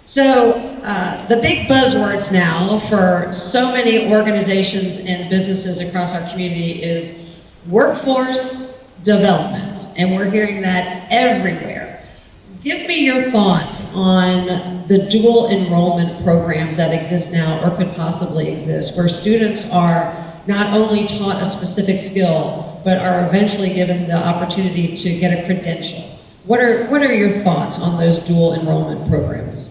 So the big buzzwords now for so many organizations and businesses across our community is workforce development, and we're hearing that everywhere. Give me your thoughts on the dual enrollment programs that exist now or could possibly exist, where students are not only taught a specific skill, but are eventually given the opportunity to get a credential. What are your thoughts on those dual enrollment programs?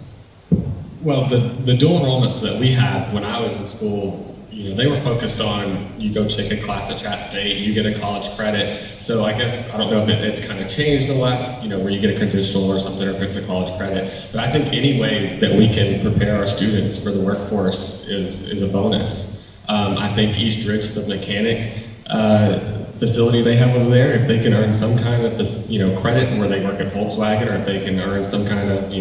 Well, the dual enrollments that we had when I was in school, they were focused on, you go take a class at Chat State, you get a college credit. So I guess, I don't know if it's kind of changed in the last, where you get a credential or something, or if it's a college credit. But I think any way that we can prepare our students for the workforce is a bonus. I think East Ridge, the mechanic facility they have over there, if they can earn some kind of this, credit where they work at Volkswagen, or if they can earn some kind of,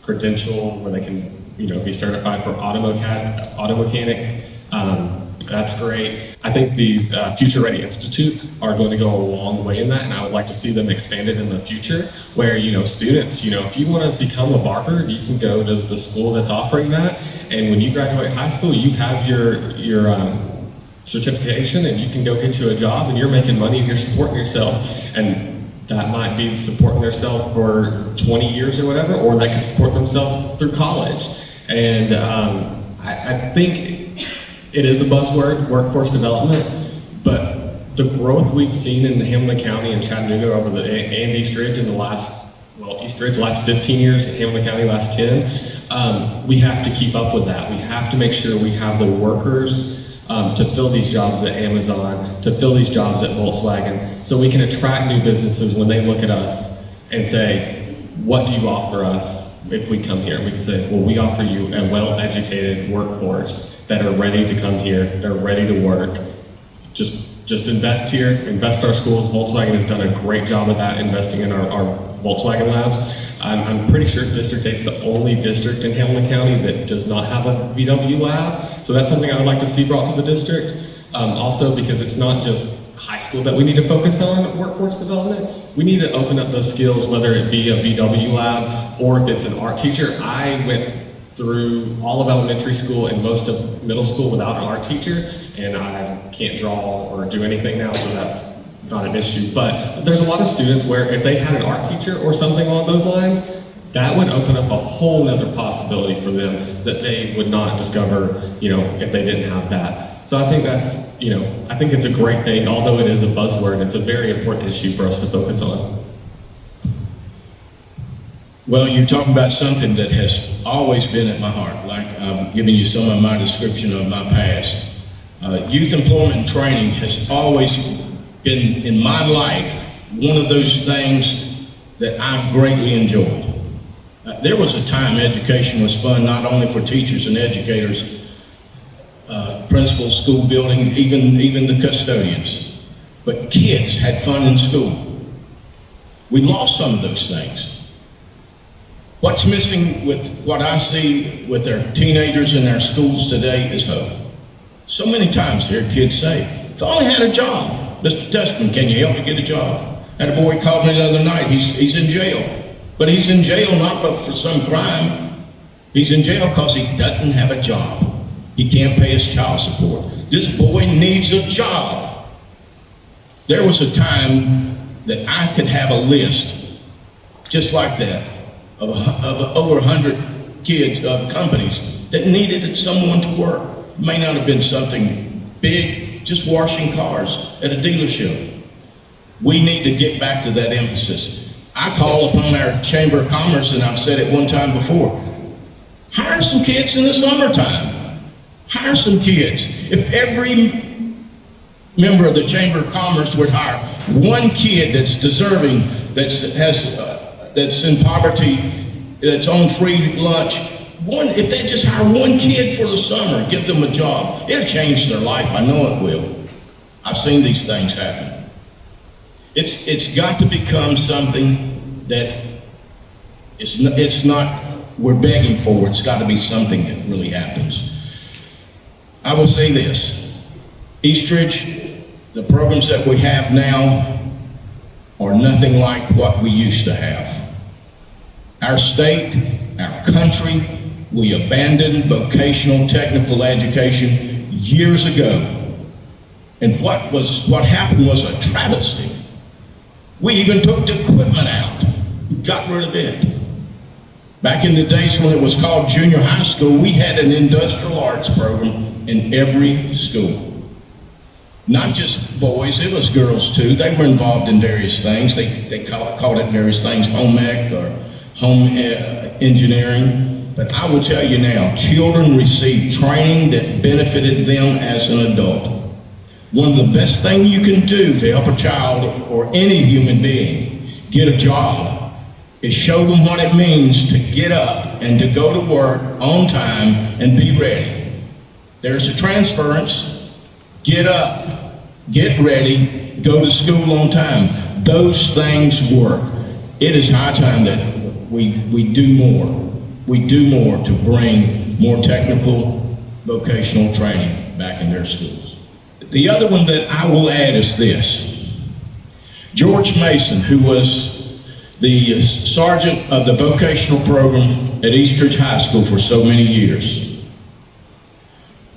credential where they can, be certified for auto mechanic, that's great. I think these Future Ready Institutes are going to go a long way in that, and I would like to see them expanded in the future, where, students, if you want to become a barber, you can go to the school that's offering that, and when you graduate high school, you have your certification, and you can go get you a job, and you're making money, and you're supporting yourself, and that might be supporting themselves for 20 years or whatever, or they can support themselves through college. And I think it is a buzzword, workforce development, but the growth we've seen in Hamilton County and Chattanooga over and East Ridge in the last, East Ridge last 15 years, Hamilton County last 10, we have to keep up with that. We have to make sure we have the workers to fill these jobs at Amazon, to fill these jobs at Volkswagen, so we can attract new businesses when they look at us and say, what do you offer us if we come here? We can say, well, we offer you a well-educated workforce that are ready to come here, they're ready to work. Just invest here, invest our schools. Volkswagen has done a great job of that, investing in our Volkswagen labs. I'm pretty sure District 8 is the only district in Hamilton County that does not have a VW lab. So that's something I would like to see brought to the district. Also, because it's not just high school that we need to focus on workforce development. We need to open up those skills, whether it be a VW lab or if it's an art teacher. I went through all of elementary school and most of middle school without an art teacher, and I can't draw or do anything now, so that's not an issue. But there's a lot of students where if they had an art teacher or something along those lines, that would open up a whole nother possibility for them that they would not discover, if they didn't have that. So I think that's, I think it's a great thing. Although it is a buzzword, it's a very important issue for us to focus on. Well, you're talking about something that has always been at my heart, like I've given you some of my description of my past. Youth employment and training has always been, in my life, one of those things that I greatly enjoyed. There was a time education was fun, not only for teachers and educators, principals, school building, even the custodians, but kids had fun in school. We lost some of those things. What's missing with what I see with our teenagers in our schools today is hope. So many times here kids say, if I only had a job, Mr. Testerman, can you help me get a job? I had a boy called me the other night, he's in jail. But he's in jail not but for some crime. He's in jail because he doesn't have a job. He can't pay his child support. This boy needs a job. There was a time that I could have a list just like that of over 100 kids, companies that needed someone to work. It may not have been something big, just washing cars at a dealership. We need to get back to that emphasis. I call upon our Chamber of Commerce, and I've said it one time before, hire some kids in the summertime. Hire some kids. If every member of the Chamber of Commerce would hire one kid that's deserving, that's in poverty, that's on free lunch, if they just hire one kid for the summer, give them a job, it'll change their life. I know it will. I've seen these things happen. It's got to become something that it's not we're begging for. It's got to be something that really happens. I will say this, East Ridge, the programs that we have now are nothing like what we used to have. Our state country. We abandoned vocational technical education years ago. And what happened was a travesty. We even took the equipment out, got rid of it. Back in the days when it was called junior high school, we had an industrial arts program in every school. Not just boys, it was girls too. They were involved in various things. They called it various things, home ec or home engineering. But I will tell you now, children received training that benefited them as an adult. One of the best things you can do to help a child or any human being get a job is show them what it means to get up and to go to work on time and be ready. There's a transference. Get up, get ready, go to school on time. Those things work. It is high time that we do more. We do more to bring more technical vocational training back in their schools. The other one that I will add is this. George Mason, who was the sergeant of the vocational program at Eastridge High School for so many years.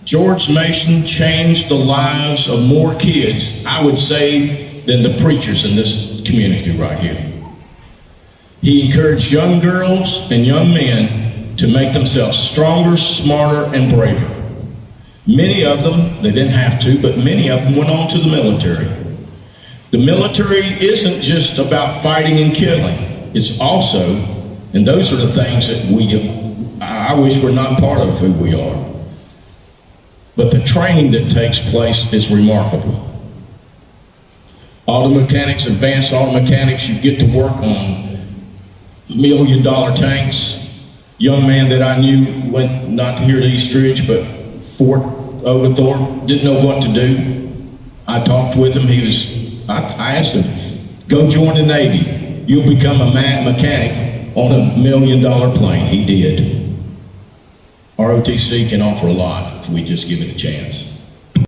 George Mason changed the lives of more kids, I would say, than the preachers in this community right here. He encouraged young girls and young men to make themselves stronger, smarter, and braver. Many of them, they didn't have to, but many of them went on to the military. The military isn't just about fighting and killing. It's also, and those are the things that I wish were not part of who we are. But the training that takes place is remarkable. Auto mechanics, advanced auto mechanics, you get to work on $1 million tanks. Young man that I knew went not here to Eastridge, but Fort Oglethorpe, didn't know what to do. I talked with him. I asked him, go join the Navy. You'll become a mechanic on $1 million plane. He did. ROTC can offer a lot if we just give it a chance.